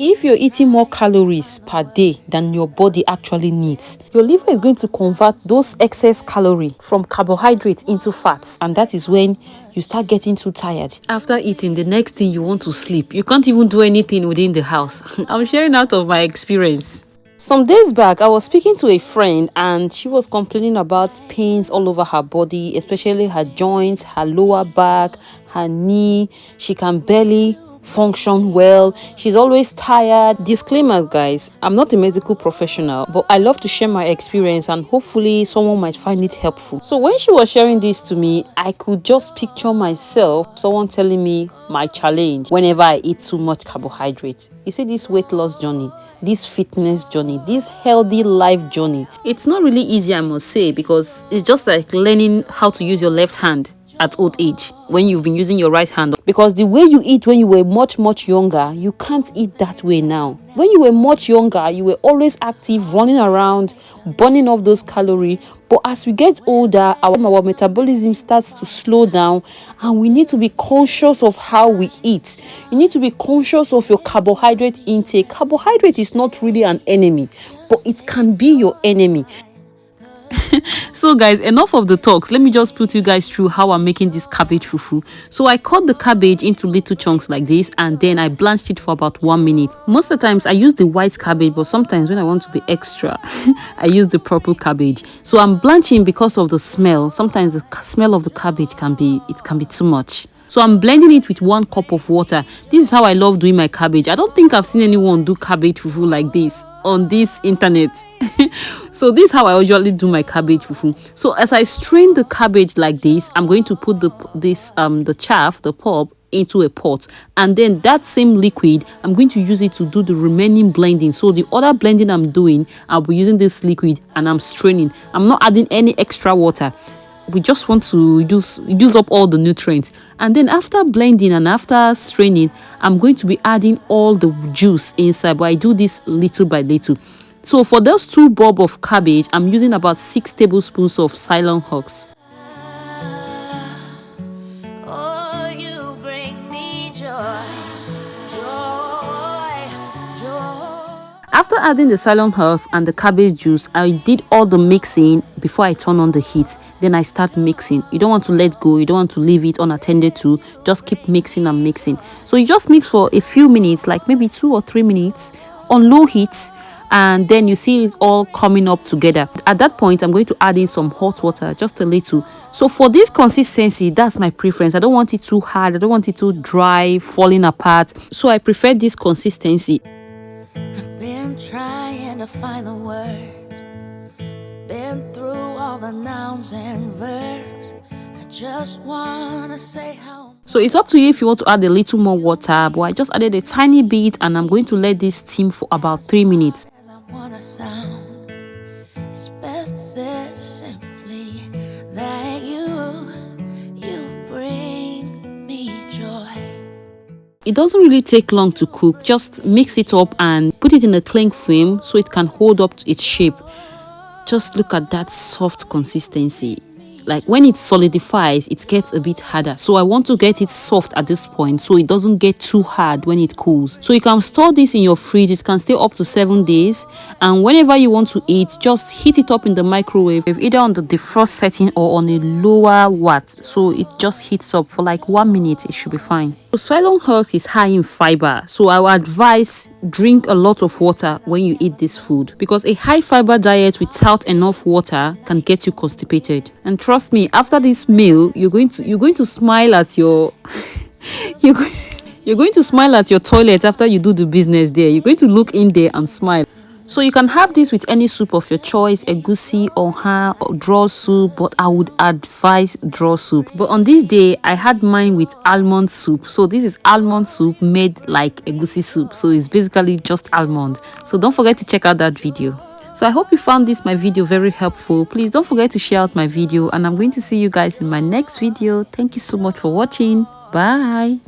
If you're eating more calories per day than your body actually needs, your liver is going to convert those excess calorie from carbohydrates into fats, and that is when you start getting too tired. After eating, the next thing you want to sleep. You can't even do anything within the house. I'm sharing out of my experience. Some days back, I was speaking to a friend and she was complaining about pains all over her body, especially her joints, her lower back, her knee. She can barely function well. She's always tired. Disclaimer, guys, I'm not a medical professional, but I love to share my experience and hopefully someone might find it helpful. So when she was sharing this to me, I could just picture myself, someone telling me my challenge whenever I eat too much carbohydrates. You see, this weight loss journey, this fitness journey, this healthy life journey, it's not really easy, I must say, because it's just like learning how to use your left hand at old age when you've been using your right hand, because the way you eat when you were much younger, you can't eat that way now. When you were much younger, you were always active, running around, burning off those calories. But as we get older, our metabolism starts to slow down, and we need to be conscious of how we eat. You need to be conscious of your carbohydrate intake. Carbohydrate is not really an enemy, but it can be your enemy. So guys, enough of the talks. Let me just put you guys through how I'm making this cabbage fufu. So I cut the cabbage into little chunks like this, and then I blanched it for about 1 minute. Most of the times I use the white cabbage, but sometimes when I want to be extra, I use the purple cabbage. So I'm blanching because of the smell. Sometimes the smell of the cabbage can be too much. So I'm blending it with 1 cup of water. This is how I love doing my cabbage. I don't think I've seen anyone do cabbage fufu like this on this internet. So this is how I usually do my cabbage fufu. So as I strain the cabbage like this, I'm going to put the chaff, the pulp, into a pot, and then that same liquid, I'm going to use it to do the remaining blending. So the other blending I'm doing, I'll be using this liquid and I'm straining. I'm not adding any extra water. We just want to use up all the nutrients. And then after blending and after straining, I'm going to be adding all the juice inside, but I do this little by little. So for those 2 bulbs of cabbage, I'm using about 6 tablespoons of Ceylon husk. After adding the Ceylon husk and the cabbage juice, I did all the mixing before I turn on the heat. Then I start mixing. You don't want to let go. You don't want to leave it unattended to. Just keep mixing and mixing. So you just mix for a few minutes, like maybe 2 or 3 minutes on low heat. And then you see it all coming up together. At that point, I'm going to add in some hot water, just a little. So for this consistency, that's my preference. I don't want it too hard. I don't want it too dry, falling apart. So I prefer this consistency. I've been trying to find the words, been through all the nouns and verbs. I just want to say how. So it's up to you if you want to add a little more water, but I just added a tiny bit, and I'm going to let this steam for about 3 minutes. Sound. It's best said simply that you bring me joy. It doesn't really take long to cook. Just mix it up and put it in a cling film so it can hold up to its shape. Just look at that soft consistency. Like when it solidifies, it gets a bit harder. So I want to get it soft at this point so it doesn't get too hard when it cools. So you can store this in your fridge. It can stay up to 7 days. And whenever you want to eat, just heat it up in the microwave, either on the defrost setting or on a lower watt. So it just heats up for like 1 minute. It should be fine. So Ceylon husk is high in fiber. So I would advise drink a lot of water when you eat this food, because a high fiber diet without enough water can get you constipated. And trust me, after this meal, you're going to smile at your you're going to smile at your toilet after you do the business there. You're going to look in there and smile. So you can have this with any soup of your choice, egusi, oha, or draw soup, but I would advise draw soup. But on this day, I had mine with almond soup. So this is almond soup made like egusi soup. So it's basically just almond. So don't forget to check out that video. So I hope you found my video very helpful. Please don't forget to share out my video, and I'm going to see you guys in my next video. Thank you so much for watching. Bye.